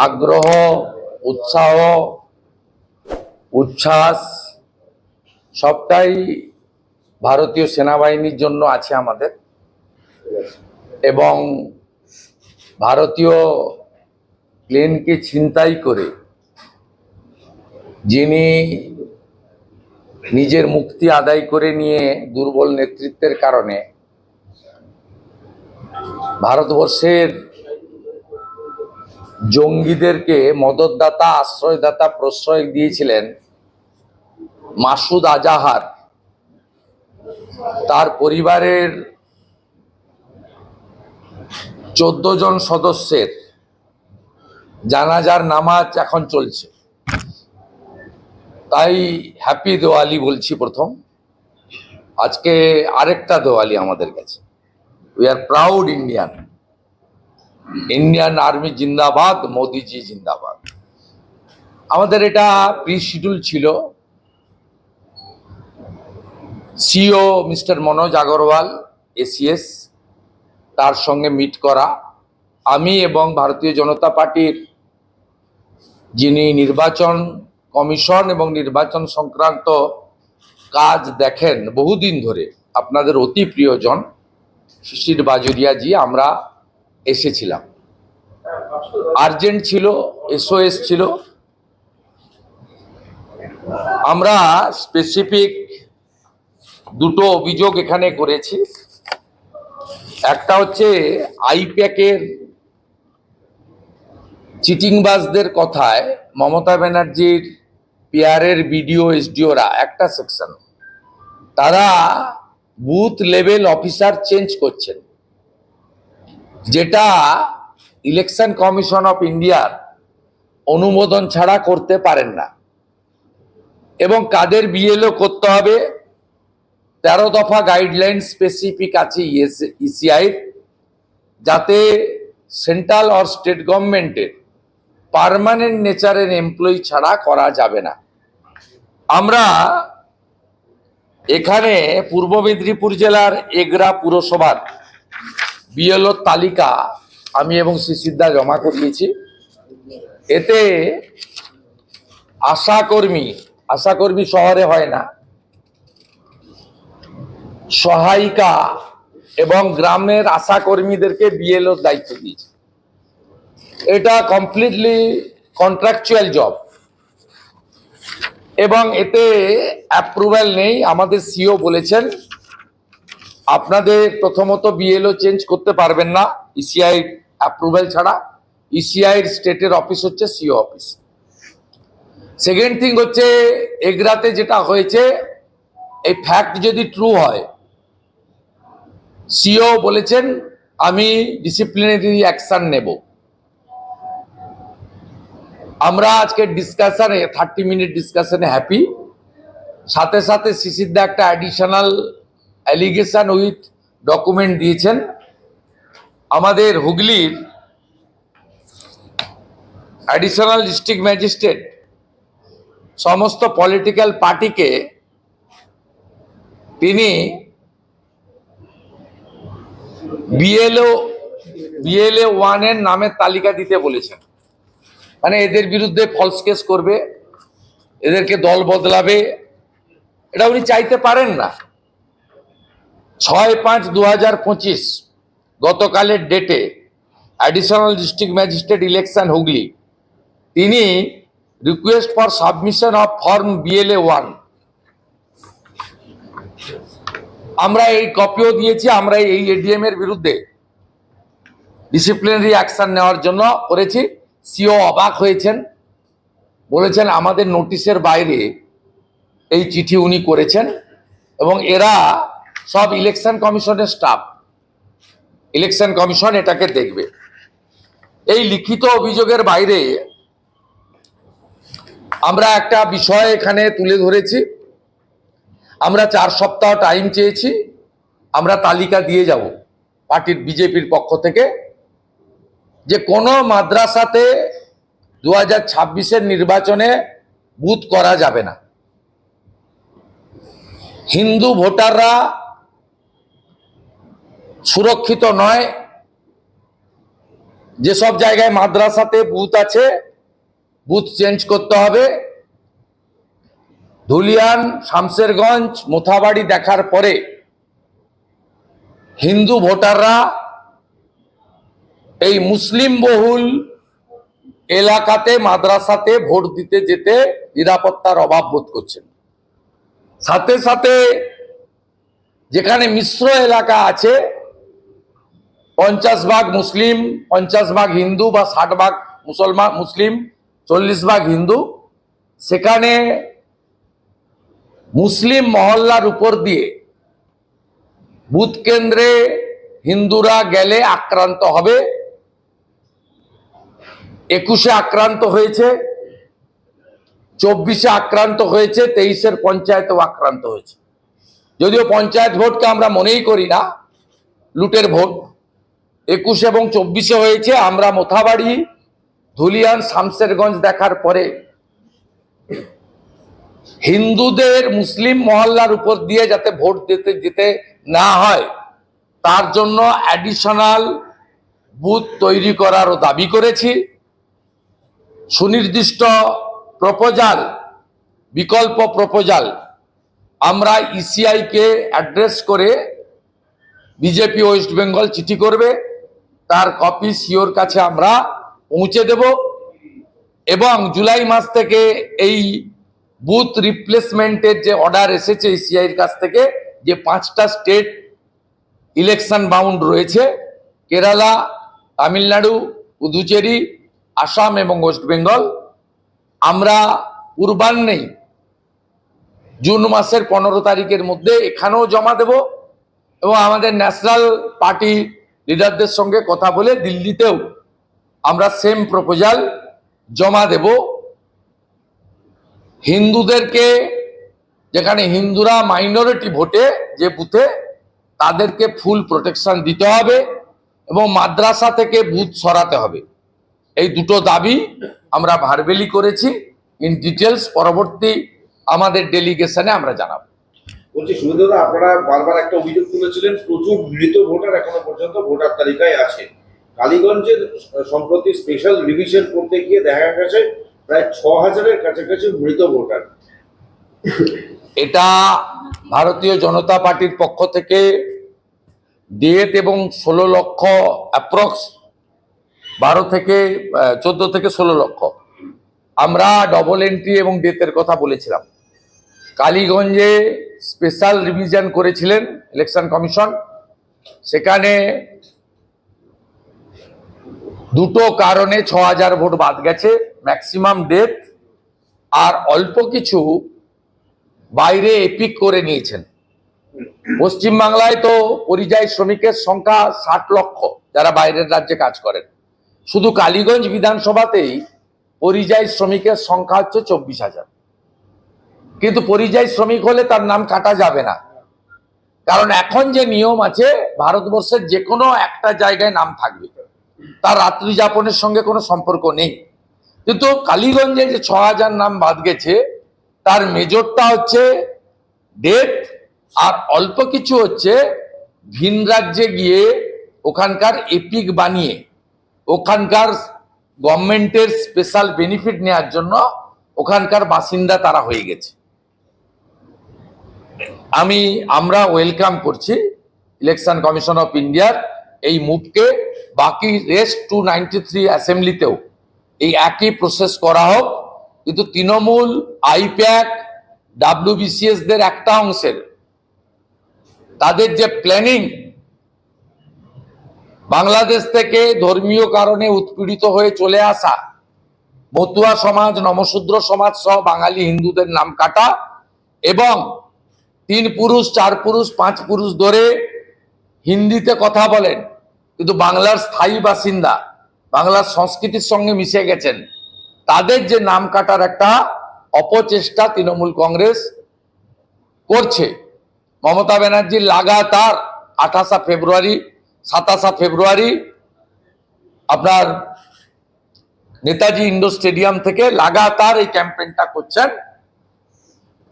আগ্রহ, উৎসাহ, উচ্ছ্বাস সবটাই ভারতীয় সেনাবাহিনীর জন্য আছে আমাদের। এবং ভারতীয় প্লেনকে ছিনতাই করে যিনি নিজের মুক্তি আদায় করে নিয়ে দুর্বল নেতৃত্বের কারণে ভারতবর্ষের জঙ্গিদেরকে মদতদাতা, আশ্রয়দাতা, প্রশ্রয় দিয়েছিলেন মাসুদ আজাহার, তার পরিবারের 14 জন সদস্যের জানাজার নামাজ এখন চলছে। তাই হ্যাপি দিওয়ালি বলছি প্রথম। আজকে আরেকটা দিওয়ালি আমাদের কাছে। We are proud Indian. Indian army জিন্দাবাদ, মোদিজি জিন্দাবাদ। আমাদের এটা প্রি শিডিউল ছিল। CO mister Manoj Agarwal ACS, তার সঙ্গে মিট করা। আমি এবং ভারতীয় জনতা পার্টির যিনি নির্বাচন কমিশন এবং নির্বাচন সংক্রান্ত কাজ দেখেন বহুদিন ধরে, আপনাদের অতি প্রিয়জন শিশির বাজুরিয়াজি, আমরা এসেছিলাম। আর্জেন্ট ছিল, এসওএস ছিল। আমরা স্পেসিফিক দুটো অভিযোগ এখানে করেছি। একটা হচ্ছে আইপ্যাকের চিটিংবাজদের কথায় মমতা ব্যানার্জির পিআরের বিডিও এসডিওরা একটা সেকশন, তারা বুথ লেভেল অফিসার চেঞ্জ করছেন, যেটা ইলেকশন কমিশন অফ ইন্ডিয়ার অনুমোদন ছাড়া করতে পারেন না। এবং কাদের বিএলও করতে হবে, 13 দফা গাইডলাইন স্পেসিফিক আছে ইসিআই, যাতে সেন্ট্রাল আর স্টেট গভর্নমেন্টের পার্মানেন্ট নেচারের এমপ্লয়ি ছাড়া করা যাবে না। আমরা এখানে পূর্ব মেদিনীপুর জেলার এগরা পুরসভার বিএলও তালিকা আমি এবং শিশিরদা জমা করিয়েছি। এতে আশাকর্মী শহরে হয় না, সহায়িকা এবং গ্রামের আশাকর্মীদেরকে বিএলওর দায়িত্ব দিয়েছে। এটা কমপ্লিটলি কন্ট্রাকচুয়াল জব এবং এতে অ্যাপ্রুভাল নেই। আমাদের সিও বলেছেন আপনাদের প্রথমত বিএলও চেঞ্জ করতে পারবেন না ইসিআই অ্যাপ্রুভাল ছাড়া। ইসিআই স্টেটের অফিস হচ্ছে সিও অফিস। সেকেন্ড থিং হচ্ছে, এগরাতে যেটা হয়েছে, এই ফ্যাক্ট যদি ট্রু হয়, সিও বলেছেন আমি ডিসিপ্লিনারি অ্যাকশন নেব। আমরা আজকে ডিসকাশনে 30 মিনিট ডিসকাশনে হ্যাপি। সাথে সাথে শিশিরদা একটা অ্যাডিশনাল অ্যালিগেশন উইথ ডকুমেন্ট দিয়েছেন। আমাদের হুগলির অ্যাডিশনাল ডিস্ট্রিক্ট ম্যাজিস্ট্রেট সমস্ত পলিটিক্যাল পার্টিকে তিনি বিএলএ 1 এর নামের তালিকা দিতে বলেছেন। মানে এদের বিরুদ্ধে ফলস কেস করবে, এদেরকে দল বদলাবে, এটা উনি চাইতে পারেন না। 6/5/2025 গতকালের ডেটে additional district magistrate election Hooghly, তিনি request for submission of form BLA 1, আমরা এই কপিও দিয়েছি। আমরা এই এডিএম এর বিরুদ্ধে ডিসিপ্লিনারি অ্যাকশন নেওয়ার জন্য করেছি। সিও অবাক হয়েছেন, বলেছেন আমাদের নোটিশের বাইরে এই চিঠি উনি করেছেন এবং এরা সব ইলেকশন কমিশনের স্টাফ। ইলেকশন কমিশন এটাকে দেখবে। এই লিখিত অভিযোগের বাইরে আমরা একটা বিষয় এখানে তুলে ধরেছি। আমরা 4 সপ্তাহ টাইম চেয়েছি। আমরা তালিকা দিয়ে যাব পার্টির বিজেপির পক্ষ থেকে, যে কোনো মাদ্রাসাতে 2026-এর নির্বাচনে বুথ করা যাবে না। হিন্দু ভোটাররা সুরক্ষিত নয়, যেসব জায়গায় মাদ্রাসাতে বুথ আছে বুথ চেঞ্জ করতে হবে। ধুলিয়ান, শামসেরগঞ্জ, মোথাবাড়ি দেখার পরে হিন্দু ভোটাররা এই মুসলিম বহুল এলাকাতে মাদ্রাসাতে ভোট দিতে যেতে নিরাপত্তার অভাব বোধ করছেন। সাথে সাথে যেখানে মিশ্র এলাকা আছে 50 ভাগ মুসলিম, 50 ভাগ হিন্দু বা 60 ভাগ মুসলমান মুসলিম, 40 ভাগ হিন্দু, সেখানে মুসলিম মহল্লার উপর দিয়ে বুথ কেন্দ্রে হিন্দুরা গেলে আক্রান্ত হবে। 21-এ আক্রান্ত হয়েছে, 24-এ আক্রান্ত হয়েছে, 23-এর পঞ্চায়েতেও আক্রান্ত হয়েছে। যদিও পঞ্চায়েত ভোটকে আমরা মনেই করি না, লুটের ভোট। 21 এবং 24-এ হয়েছে। আমরা মোথাবাড়ি, ধুলিয়ান, শামসেরগঞ্জ দেখার পরে হিন্দুদের মুসলিম মহল্লার উপর দিয়ে যাতে ভোট দিতে যেতে না হয় তার জন্য অ্যাডিশনাল বুথ তৈরি করারও দাবি করেছি। সুনির্দিষ্ট প্রপোজাল, বিকল্প প্রপোজাল আমরা ইসিআই কে অ্যাড্রেস করে বিজেপি ওয়েস্ট বেঙ্গল চিঠি করবে, তার কপি সিওর কাছে আমরা পৌঁছে দেব এবং জুলাই মাস থেকে এই বুথ রিপ্লেসমেন্টের যে অর্ডার এসেছে ইসিআই এর কাছ থেকে, যে 5টা স্টেট ইলেকশন বাউন্ড রয়েছে, কেরালা, তামিলনাড়ু, পুদুচেরি, আসাম এবং ওয়েস্ট বেঙ্গল, আমরা পূর্বাহ্নেই জুন মাসের 15 তারিখের মধ্যে এখানেও জমা দেব এবং আমাদের ন্যাশনাল পার্টি লিডারদের সঙ্গে কথা বলে দিল্লিতেও আমরা সেম প্রপোজাল জমা দেব। হিন্দুদেরকে, যেখানে হিন্দুরা মাইনরিটি ভোটে যে বুথে, তাদেরকে ফুল প্রোটেকশন দিতে হবে এবং মাদ্রাসা থেকে বুথ সরাতে হবে। এই দুটো দাবি আমরা ভার্বেলি করেছি। ইন ডিটেলস পরবর্তী আমাদের ডেলিগেশনে আমরা জানাবো। বলছি সুবিধা, আপনারা বারবার একটা অভিযোগ তুলেছিলেন প্রচুর মৃত ভোটার এখনো পর্যন্ত ভোটার তালিকায় আছে। কালীগঞ্জের সম্প্রতি স্পেশাল রিভিশন করতে গিয়ে দেখা গেছে প্রায় 6000-এর কাছাকাছি মৃত ভোটার। এটা ভারতীয় জনতা পার্টির পক্ষ থেকে ডেথ এবং 16 লক্ষ অ্যাপ্রক্স 14 থেকে 16 লক্ষ আমরা ডবল এন্ট্রি এবং ডেথের কথা বলেছিলাম। কালীগঞ্জে স্পেশাল রিভিশন করেছিলেন ইলেকশন কমিশন, সেখানে দুটো কারণে 6000 ভোট বাদ গেছে, ম্যাক্সিমাম ডেথ আর অল্প কিছু বাইরে এপিক করে নিয়েছেন। পশ্চিমবাংলায় তো পরিযায়ী শ্রমিকের সংখ্যা 60 লক্ষ যারা বাইরের রাজ্যে কাজ করেন, শুধু কালীগঞ্জ বিধানসভাতেই পরিযায়ী শ্রমিকের সংখ্যা হচ্ছে 24,000। কিন্তু পরিযায়ী শ্রমিক হলে তার নাম কাটা যাবে না, কারণ এখন যে নিয়ম আছে ভারতবর্ষের যে কোনো একটা জায়গায় নাম থাকবে, তার রাত্রি যাপনের সঙ্গে কোনো সম্পর্ক নেই। কিন্তু কালীগঞ্জে যে 6000 নাম বাদ গেছে তার মেজরটা হচ্ছে ডেথ আর অল্প কিছু হচ্ছে ভিন রাজ্যে গিয়ে ওখানকার এপিক বানিয়ে ওখানকার গভর্নমেন্টের স্পেশাল বেনিফিট নেওয়ার জন্য ওখানকার বাসিন্দা তারা হয়ে গেছে। আমরা ওয়েলকাম করছি ইলেকশন কমিশন অফ ইন্ডিয়ার এই মুভকে। বাকি রেস্ট 293 অ্যাসেম্বলিতেও এই একই প্রসেস করা হোক। কিন্তু তৃণমূল, আইপ্যাক, WBCS দের একটা অংশের তাদের যে প্ল্যানিং, বাংলাদেশ থেকে ধর্মীয় কারণে উৎপীড়িত হয়ে চলে আসা মতুয়া সমাজ, নমশূদ্র সমাজ সহ বাঙালি হিন্দুদের নাম কাটা এবং 3 পুরুষ, 4 পুরুষ, 5 পুরুষ ধরে হিন্দিতে কথা বলেন কিন্তু বাংলার স্থায়ী বাসিন্দা, বাংলার সংস্কৃতির সঙ্গে মিশে গেছেন, তাদের যে নাম কাটার একটা অপচেষ্টা তৃণমূল কংগ্রেস করছে। মমতা ব্যানার্জি লাগাতার 28 ফেব্রুয়ারি, 27 ফেব্রুয়ারি আপনার নেতাজি ইন্ডোর স্টেডিয়াম থেকে লাগাতার এই ক্যাম্পেইনটা করছেন।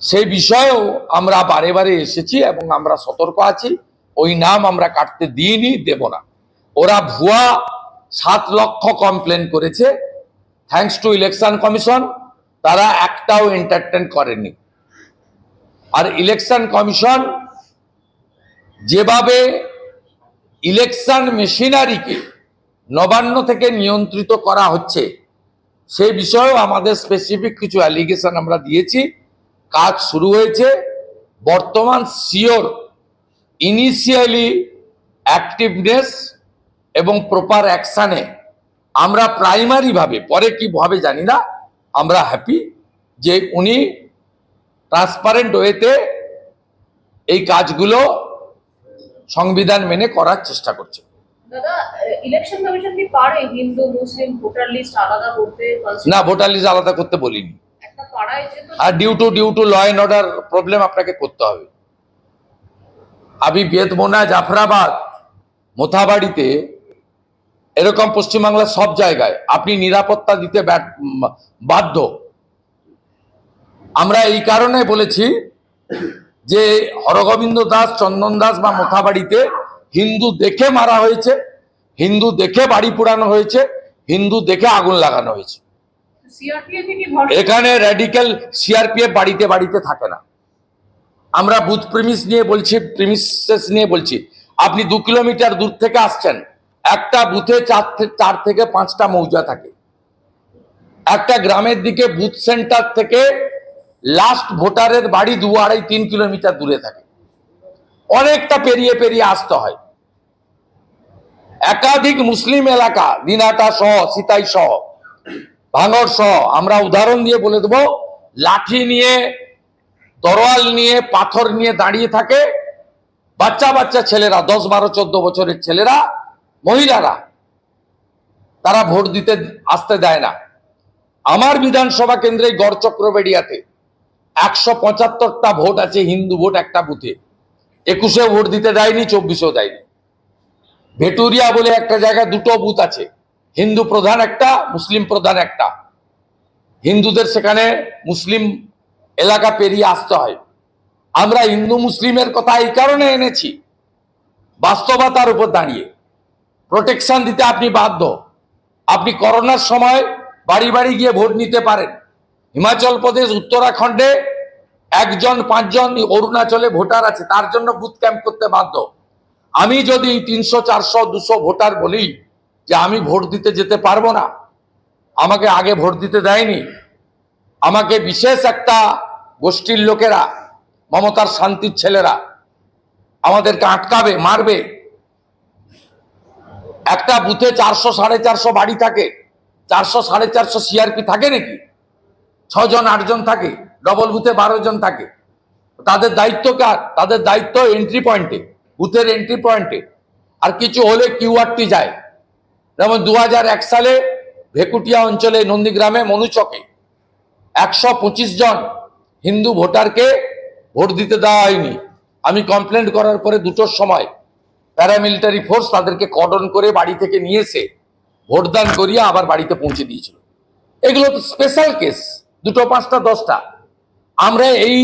সেই বিষয়েও আমরা বারে বারে এসেছি এবং আমরা সতর্ক আছি, ওই নাম আমরা কাটতে দিইনি, দেব না। ওরা ভুয়া 7 লক্ষ কমপ্লেন করেছে। থ্যাঙ্কস টু ইলেকশন কমিশন, তারা একটাও এন্টারটেন করেনি। আর ইলেকশন কমিশন যেভাবে ইলেকশন মেশিনারিকে নবান্ন থেকে নিয়ন্ত্রিত করা হচ্ছে, সেই বিষয়েও আমাদের স্পেসিফিক কিছু অ্যালিগেশন আমরা দিয়েছি। কাজ শুরু হয়েছে। বর্তমান সিওর ইনিশিয়ালি অ্যাক্টিভনেস এবং প্রপার অ্যাকশানে আমরা প্রাইমারি ভাবে, পরে কি ভাবে জানি না, আমরা হ্যাপি যে উনি ট্রান্সপারেন্ট ওয়েতে এই কাজগুলো সংবিধান মেনে করার চেষ্টা করছে। দাদা, ইলেকশন কমিশন কি পারে হিন্দু মুসলিম ভোটার লিস্ট আলাদা করতে? না, ভোটার লিস্ট আলাদা করতে বলিনি। একটা পাড়ায় যে তো আর due to law and order problem আপনাকে করতে হবে। আমি বেদমোনা, জাফরাবাদ, মোথাবাড়িতে, এরকম পশ্চিমবাংলার সব জায়গায় আপনি নিরাপত্তা দিতে বাধ্য। আমরা এই কারণে বলেছি যে হরগোবিন্দ দাস, চন্দন দাস বা মোথাবাড়িতে হিন্দু দেখে মারা হয়েছে, হিন্দু দেখে বাড়ি পোড়ানো হয়েছে, হিন্দু দেখে আগুন লাগানো হয়েছে। সিআরপিএফ কি ভরসা? এখানে র্যাডিক্যাল সিআরপিএফ বাড়িতে বাড়িতে থাকে না। আমরা বুথ প্রিমিসেস নিয়ে বলছি। আপনি 2 কিলোমিটার দূর থেকে আসছেন, একটা বুথে 4 থেকে 5টা মৌজা থাকে। একটা গ্রামের দিকে বুথ সেন্টার থেকে লাস্ট ভোটারের বাড়ি 2, 2.5, 3 কিলোমিটার দূরে থাকে। অনেকটা পেরিয়ে পেরিয়ে আসতে হয়। একাধিক মুসলিম এলাকা, দিনাটা সহ, সিতাই সহ, ভাঙড় সহ, আমরা উদাহরণ দিয়ে বলে দেবো, লাঠি নিয়ে, তরোয়াল নিয়ে, পাথর নিয়ে দাঁড়িয়ে থাকে বাচ্চা বাচ্চা ছেলেরা, 10, 12, 14 বছরের ছেলেরা, মহিলারা, তারা ভোট দিতে আসতে দেয় না। আমার বিধানসভা কেন্দ্রে গড়চক্রবেড়িয়াতে 175টা ভোট আছে, হিন্দু ভোট একটা বুথে। 21-এ ভোট দিতে দেয়নি, 24-এও দেয়নি। ভেটুরিয়া বলে একটা জায়গায় 2টো বুথ আছে, হিন্দু প্রধান একটা, মুসলিম প্রধান একটা। হিন্দুদের সেখানে মুসলিম এলাকা পেরিয়ে আসতে হয়। আমরা হিন্দু মুসলিমের কথা এই কারণে এনেছি, বাস্তবতার উপর দাঁড়িয়ে প্রোটেকশন দিতে আপনি বাধ্য। আপনি করোনার সময় বাড়ি বাড়ি গিয়ে ভোট নিতে পারেন। হিমাচল প্রদেশ, উত্তরাখণ্ডে 1জন 5জন, অরুণাচলে ভোটার আছে, তার জন্য বুথ ক্যাম্প করতে বাধ্য। আমি যদি 300, 400, 200 ভোটার বলি যে আমি ভোট দিতে যেতে পারবো না, আমাকে আগে ভোট দিতে দেয়নি, আমাকে বিশেষ একটা গোষ্ঠীর লোকেরা, মমতার শান্তির ছেলেরা আমাদেরকে আটকাবে, মারবে। একটা বুথে 400, 450 বাড়ি থাকে, 400, 450 সিআরপি থাকে নাকি? 6 জন 8 জন থাকে, ডবল বুথে 12 জন থাকে। তাদের দায়িত্ব কার? তাদের দায়িত্ব এন্ট্রি পয়েন্টে, বুথের এন্ট্রি পয়েন্টে। আর কিছু হলে কিউআরটি যায়। যেমন 2001 সালে ভেকুটিয়া অঞ্চলে, নন্দীগ্রামে, মনুচকে 125 জন হিন্দু ভোটারকে ভোট দিতে দেওয়া হয়নি। আমি কমপ্লেন করার পরে 2টোর সময় প্যারামিলিটারি ফোর্স তাদেরকে কর্ডন করে বাড়ি থেকে নিয়ে এসে ভোটদান করিয়ে আবার বাড়িতে পৌঁছে দিয়েছিল। এগুলো তো স্পেশাল কেস, 2টো, 5টা, 10টা। আমরা এই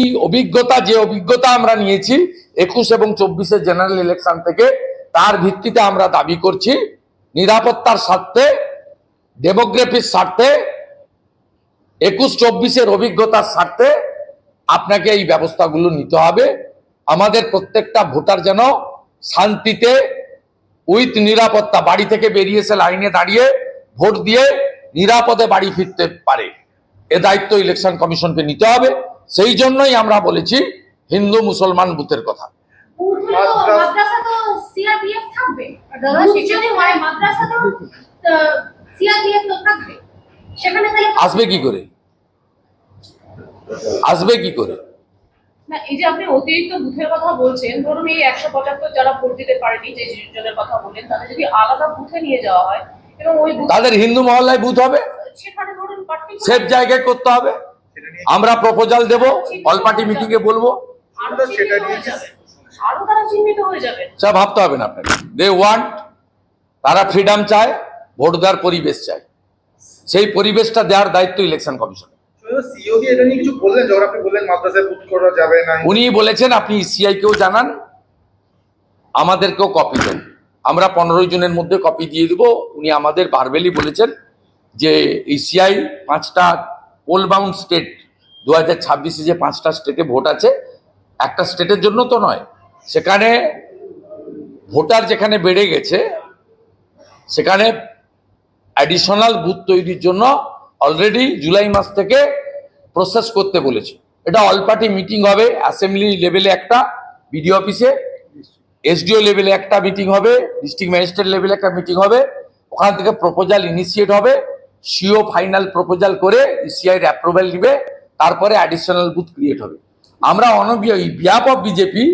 যে অভিজ্ঞতা আমরা নিয়েছি 21 এবং 24-এর জেনারেল ইলেকশন থেকে, তার ভিত্তিতে আমরা দাবি করছি নিরাপত্তার স্বার্থে, ডেমোগ্রাফির স্বার্থে, 21-24-এর অভিজ্ঞতার স্বার্থে আপনাকে এই ব্যবস্থাগুলো নিতে হবে। আমাদের প্রত্যেকটা ভোটার যেন শান্তিতে, উইথ নিরাপত্তা, বাড়ি থেকে বেরিয়ে এসে লাইনে দাঁড়িয়ে ভোট দিয়ে নিরাপদে বাড়ি ফিরতে পারে, এ দায়িত্ব ইলেকশন কমিশনকে নিতে হবে। সেই জন্যই আমরা বলেছি হিন্দু মুসলমান বুথের কথা। মাদ্রাসা তো সিআরপিএফ থাকবে, আর দাদা সেখানে হয় মাদ্রাসা তো সিআরপিএফ তো থাকবে, সেখানে তাহলে আসবে কি করে? আসবে কি করে? না, এই যে আপনি অতিরিক্ত বুথের কথা বলছেন, ধরুন এই 175 যারা ভোট দিতে পারেনি, যে জনের কথা বললেন, তাদের যদি আলাদা বুথে নিয়ে যাওয়া হয় এবং ওই বুথ, তাদের হিন্দু মহল্লায় বুথ হবে, সেখানে ধরুন সেফ জায়গায় করতে হবে। আমরা প্রপোজাল দেব, অল পার্টি মিটিং এ বলবো, আরো তারা চিহ্নিত হয়ে যাবে। সব ভাবতে হবে না আপনাকে। দে ওয়ান্ট, তারা ফ্রিডম চায়, ভোট দেওয়ার পরিবেশ চায়, সেই পরিবেশটা দেওয়ার দায়িত্ব ইলেকশন কমিশন। সিওডি এটা নিয়ে কিছু বললেন যখন আপনি বললেন মাদ্রাসায় বুথ করা যাবে না? উনি বলেছেন আপনি ইসিআই কেও জানান, আমাদেরকেও কপি দেন, আমরা 15 জনের মধ্যে কপি দিয়ে দিব। উনি আমাদের ভার্বেলি বলেছেন যে এই সিআই 5টা পোল বাউন্ড স্টেট 2026-এ যে 5টা স্টেটে ভোট আছে, একটা স্টেটের জন্য তো নয়, সেখানে ভোটার যেখানে বেড়ে গেছে সেখানে অ্যাডিশনাল বুথ তৈরির জন্য অলরেডি জুলাই মাস থেকে প্রসেস করতে বলেছে। এটা অল পার্টি মিটিং হবে, অ্যাসেম্বলি লেভেলে একটা, বিডিও অফিসে, এসডিও লেভেলে একটা মিটিং হবে, ডিস্ট্রিক্ট ম্যাজিস্ট্রেট লেভেলে একটা মিটিং হবে। ওখান থেকে প্রপোজাল ইনিশিয়েট হবে, সিও ফাইনাল প্রপোজাল করে ইসিআই এর অ্যাপ্রুভাল দিবে, তারপরে অ্যাডিশনাল বুথ ক্রিয়েট হবে। আমরা বিহাফ অফ বিজেপি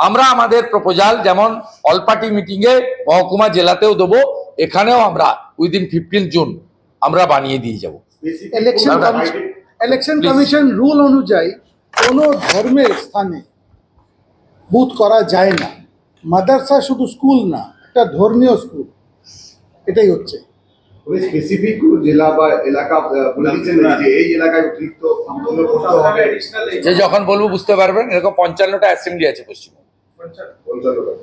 আমরা আমাদের প্রপোজাল যেমন অল পার্টি মিটিংয়ে মহকুমা জেলাতেও দেবো, এখানেও আমরা উইদিন 15 জুন আমরা বানিয়ে দিয়ে যাব। ইলেকশন কমিশন রুল অনুযায়ী কোনো ধর্মের স্থানে বুথ করা যায় না। মাদ্রাসা শুধু স্কুল না, একটা ধর্মীয় স্কুল, এটাই হচ্ছে। স্পেসিফিক জেলা বা এলাকা বলে দিচ্ছেন যে এই এলাকায় অতিরিক্ত বুথগুলো করতে হবে। যে যখন বলবো বুঝতে পারবেন। এরকম 55টা অ্যাসেম্বলি আছে পশ্চিমবঙ্গে,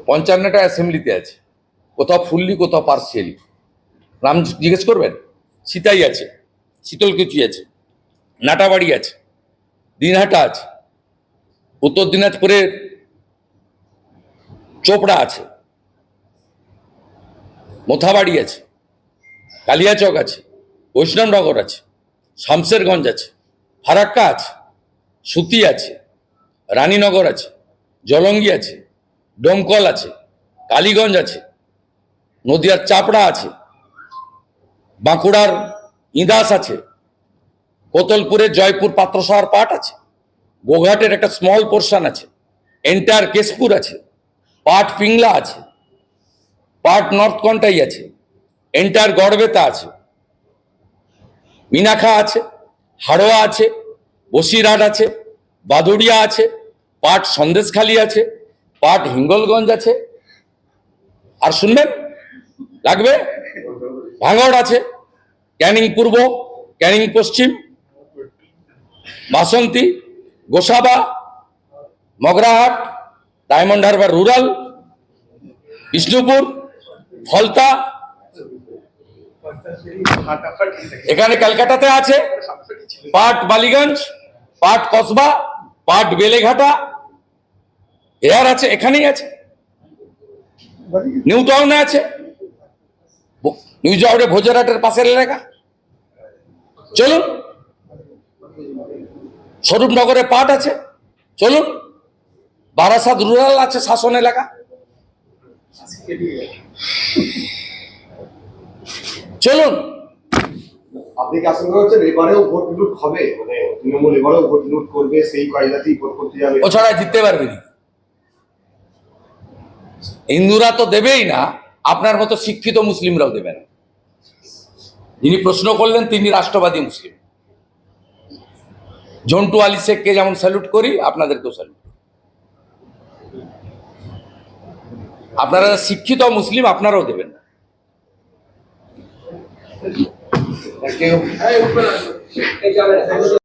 55টা অ্যাসেম্বলিতে আছে, কোথাও ফুললি কোথাও পার্সিয়ালি। নাম জিজ্ঞেস করবেন? সীতাই আছে, শীতলকুচি আছে, নাটাবাড়ি আছে, দিনহাটা আছে, উত্তর দিনাজপুরের চোপড়া আছে, মোথাবাড়ি আছে, কালিয়াচক আছে, বৈষ্ণবনগর আছে, শামসেরগঞ্জ আছে, ফারাক্কা আছে, সুতি আছে, রানীনগর আছে, জলঙ্গি আছে, ডোমকল আছে, কালীগঞ্জ আছে, নদিয়ার চাপড়া আছে, বাঁকুড়ার ইঁদাস আছে, কোতলপুরের জয়পুর পাত্রসাহার পাট আছে, গোঘাটের একটা স্মল পোর্শন আছে, এন্টার কেশপুর আছে, পাট পিংলা আছে, পাট নর্থ কন্টাই আছে, এন্টার গড়বেতা আছে, মিনাখা আছে, হাড়োয়া আছে, বসিরহাট আছে, বাদুড়িয়া আছে, পাট সন্দেশখালী আছে, পাট হিঙ্গলগঞ্জ আছে, আর শুনবেন লাগবে ভাঙড় আছে, ক্যানিং পূর্ব, ক্যানিং পশ্চিম, বাসন্তী, গোসাবা, মগরাহাট, ডায়মন্ড হারবার রুরাল, বিষ্ণুপুর, ফলতা, এখানে ক্যালকাটাতে আছে, পাট বালিগঞ্জ, পাট কসবা, পাট বেলেঘাটা, এয়ার আছে, এখানেই আছে, নিউ টাউনে আছে, নিউ টাউনে ভোজরাটের পাশের এলাকা। চলুন, স্বরূপনগরে পাট আছে, চলুন, বারাসাত রুরাল আছে, শাসন এলাকা, চলুন। আপনি কি আশঙ্কা করছেন এবারেও ভোট লুট হবে? মানে তৃণমূল এবারেও ভোট লুট করবে, সেই কায়দাতেই ভোট করতে যাবে? ও ছাড়া জিততে পারবে না। হিন্দুরা তো দেবেই না, আপনার মতো শিক্ষিত মুসলিমরাও দেবে না। যিনি প্রশ্ন করলেন তিনি রাষ্ট্রবাদী মুসলিম। ঝন্টু আলী শেখকে যেমন স্যালুট করি, আপনাদেরকেও স্যালুট। আপনারা শিক্ষিত মুসলিম, আপনারাও দেবেন না। Thank you.